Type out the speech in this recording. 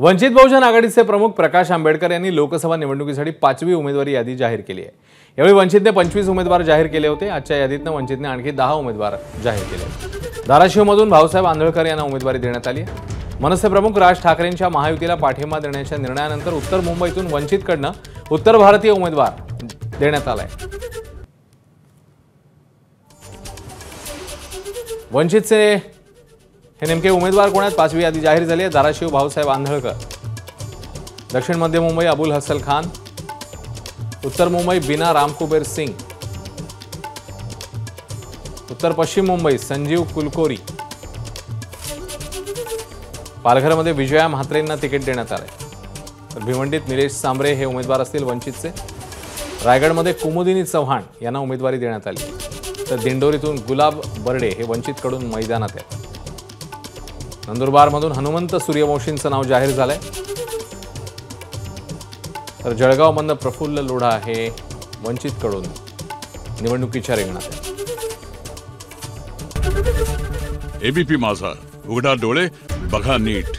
वंचित बहुजन आघाडीचे प्रमुख प्रकाश आंबेडकर यांनी लोकसभा निवडणुकीसाठी 5वी उमेदवारी यादी जाहीर केली आहे। यावेळी वंचितने 25 उमेदवार जाहीर केले होते। आजच्या यादीतनं वंचितने आणखी 10 उमेदवार जाहीर केले। धाराशिवमधून भाऊसाहेब आंधळकर यांना उमेदवारी देण्यात आली आहे। मनसे प्रमुख राज ठाकरेंच्या महायुतीला पाठिंबा देण्याच्या निर्णयानंतर उत्तर मुंबईतून वंचितकडनं उत्तर भारतीय उमेदवार देण्यात आलाय। वंचितचे हे नेमके उमेदवार कोण आहेत? 5वी यादी जाहीर झाली आहे। धाराशिव भाऊसाहेब आंधळकर, दक्षिण मध्य मुंबई अबुल हसल खान, उत्तर मुंबई बीना रामकुबेर सिंग, उत्तर पश्चिम मुंबई संजीव कुलकोरी, पालघरमध्ये विजया म्हात्रेंना तिकीट देण्यात आले। तर भिवंडीत निलेश सांबरे हे उमेदवार असतील वंचितचे। रायगडमध्ये कुमुदिनी चव्हाण यांना उमेदवारी देण्यात आली। तर दिंडोरीतून गुलाब बर्डे हे वंचितकडून मैदानात आहेत। नंदुरबारमधून हनुमंत सूर्यवंशींचं नाव जाहीर झालंय। तर जळगावमधून प्रफुल्ल लोढा हे वंचितकडून निवडणुकीच्या रिंगणात आहेत। एबीपी माझा, उघडा डोळे बघा नीट।